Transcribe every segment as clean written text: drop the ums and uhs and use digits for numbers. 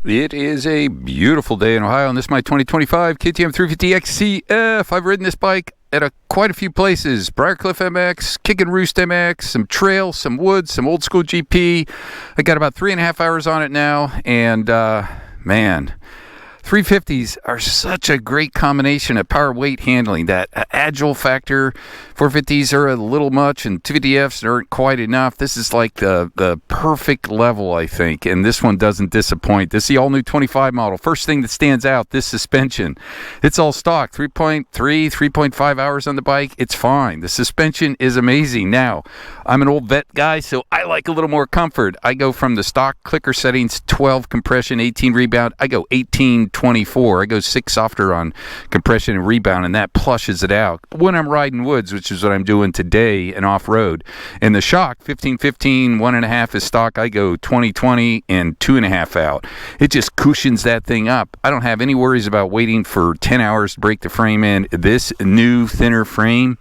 It is a beautiful day in Ohio, and this is my 2025 KTM 350 XCF. I've ridden this bike at quite a few places. Briarcliff MX, Kick and Roost MX, some trail, some woods, some old school GP. I got about 3.5 hours on it now, and man, 350s are such a great combination of power, weight, handling. That agile factor, 450s are a little much, and 250Fs aren't quite enough. This is like the perfect level, I think, and this one doesn't disappoint. This is the all-new 25 model. First thing that stands out, this suspension. It's all stock, 3.5 hours on the bike. It's fine. The suspension is amazing. Now, I'm an old vet guy, so I like a little more comfort. I go from the stock clicker settings, 12 compression, 18 rebound. I go 18, 24. I go 6 softer on compression and rebound, and that plushes it out. When I'm riding woods, which is what I'm doing today and off-road, and the shock, 15-15, 1.5 is stock. I go 20-20 and 2.5 out. It just cushions that thing up. I don't have any worries about waiting for 10 hours to break the frame in. This new, thinner frame,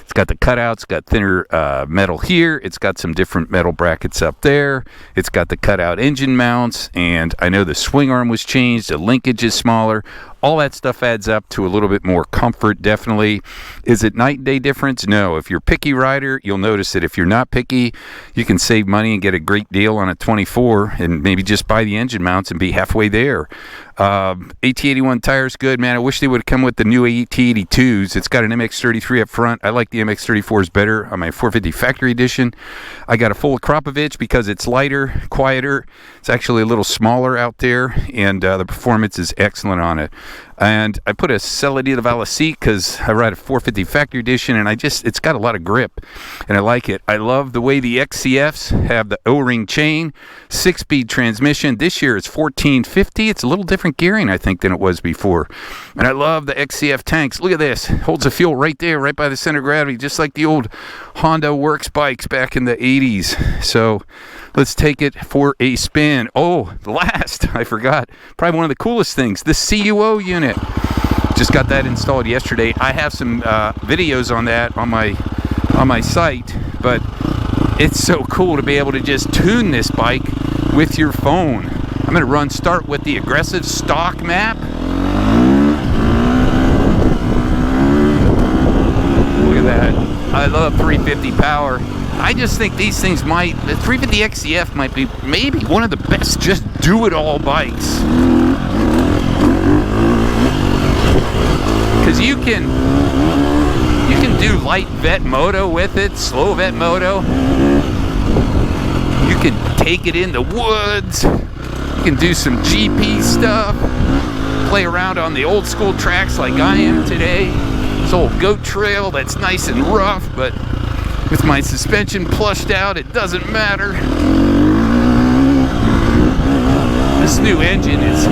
it's got the cutouts, got thinner metal here. It's got some different metal brackets up there. It's got the cutout engine mounts, and I know the swing arm was changed. The linkage is smaller. All that stuff adds up to a little bit more comfort, definitely. Is it night and day difference? No. If you're a picky rider, you'll notice it. If you're not picky, you can save money and get a great deal on a 24 and maybe just buy the engine mounts and be halfway there. AT81 tires, good, man. I wish they would have come with the new AT82s. It's got an MX33 up front. I like the MX34s better on my 450 factory edition. I got a full Akrapovic because it's lighter, quieter. It's actually a little smaller out there, and the performance is excellent on it. And I put a Celadilla de Valle seat because I ride a 450 factory edition, and it's got a lot of grip, and I like it. I love the way the XCFs have the O-ring chain, 6-speed transmission. This year it's 1450. It's a little different gearing, I think, than it was before. And I love the XCF tanks. Look at this. Holds the fuel right there, right by the center of gravity, just like the old Honda Works bikes back in the 80s. So let's take it for a spin. Oh, last, I forgot. Probably one of the coolest things, the CUO unit. Just got that installed yesterday. I have some videos on that on my site, but it's so cool to be able to just tune this bike with your phone. I'm going to start with the aggressive stock map. Look at that. I love 350 power. I just think these things the 350 XCF might be maybe one of the best just do-it-all bikes. Because you can do light vet moto with it, slow vet moto. You can take it in the woods. You can do some GP stuff. Play around on the old school tracks like I am today. This old goat trail that's nice and rough, but with my suspension plushed out, it doesn't matter. This new engine is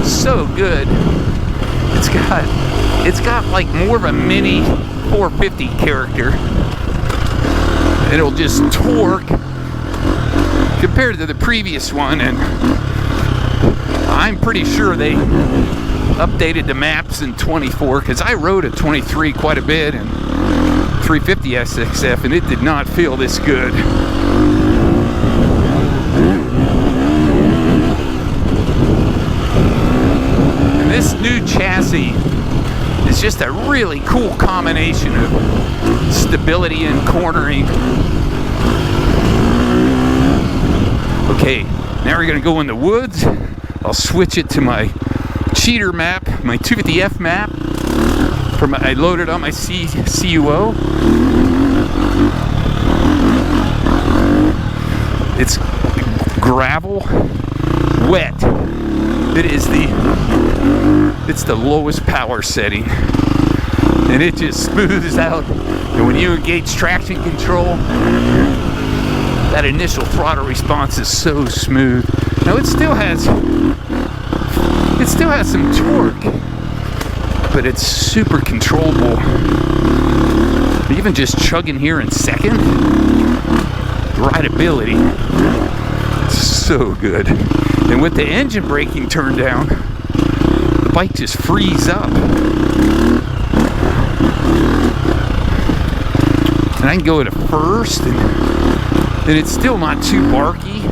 so good. It's got like more of a mini 450 character. It'll just torque compared to the previous one, and I'm pretty sure they updated the maps in 24 because I rode a 23 quite a bit and 350 SXF, and it did not feel this good. And this new chassis is just a really cool combination of stability and cornering. Okay, now we're going to go in the woods. I'll switch it to my cheater map, my 250F map. I loaded on my CUO. It's gravel, wet. It's the lowest power setting, and it just smooths out. And when you engage traction control, that initial throttle response is so smooth. Now it still has some torque, but it's super controllable. Even just chugging here in second, rideability, it's so good. And with the engine braking turned down, the bike just frees up. And I can go at a first, and it's still not too barky.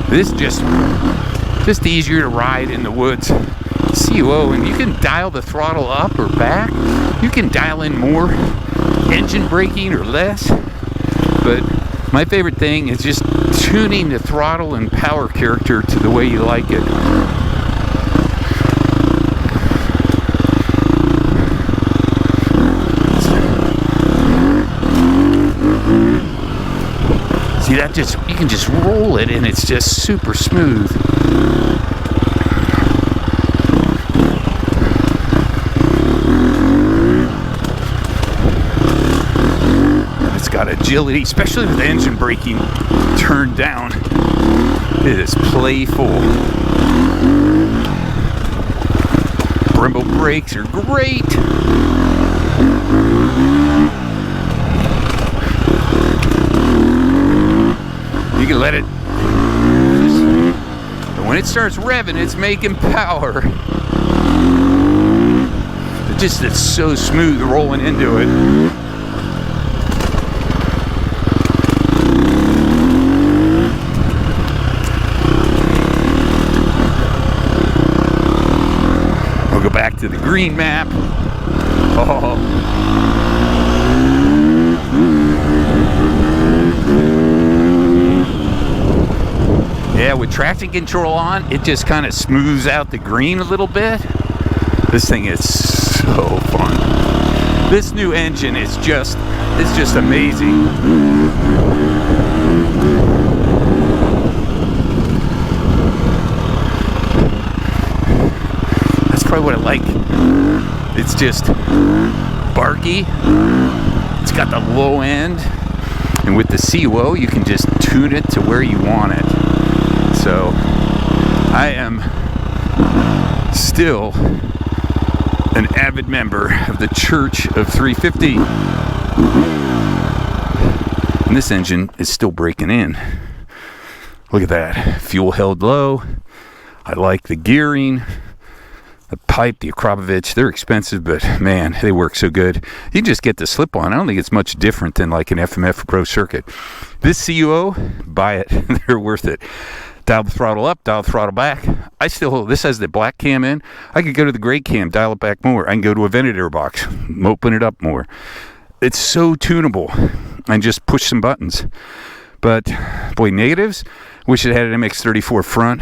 This just easier to ride in the woods. CUO, and you can dial the throttle up or back. You can dial in more engine braking or less. But my favorite thing is just tuning the throttle and power character to the way you like it. See, that you can just roll it and it's just super smooth. It's got agility, especially with the engine braking turned down. It is playful. Brembo brakes are great. You can let it, and when it starts revving, it's making power. It's so smooth rolling into it. I'll go back to the green map. Oh. Yeah, with traction control on, it just kind of smooths out the green a little bit. This thing is so fun. This new engine is just amazing. That's probably what I like. It's just barky. It's got the low end. And with the CUO, you can just tune it to where you want it. So I am still an avid member of the Church of 350. And this engine is still breaking in. Look at that. Fuel held low. I like the gearing. The pipe, the Akrapovic, they're expensive, but man, they work so good. You can just get the slip-on. I don't think it's much different than like an FMF Pro Circuit. This CUO, buy it. They're worth it. Dial the throttle up, dial the throttle back. This has the black cam in. I could go to the gray cam, dial it back more. I can go to a vented air box, open it up more. It's so tunable, and just push some buttons. But boy, negatives. Wish it had an MX-34 front,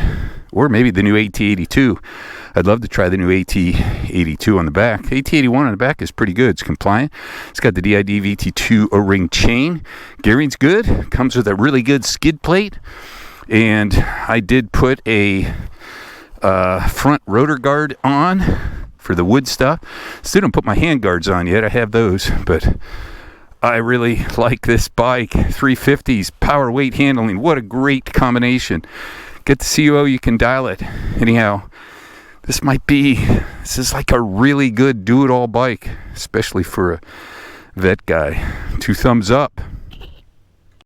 or maybe the new AT82. I'd love to try the new AT82 on the back. AT81 on the back is pretty good. It's compliant. It's got the DID VT2 O-ring chain. Gearing's good. Comes with a really good skid plate. And I did put a front rotor guard on for the wood stuff. Still don't put my hand guards on yet. I have those, but I really like this bike. 350s, power, weight, handling. What a great combination. Get the CUO, you can dial it. Anyhow, this is like a really good do-it-all bike, especially for a vet guy. 2 thumbs up.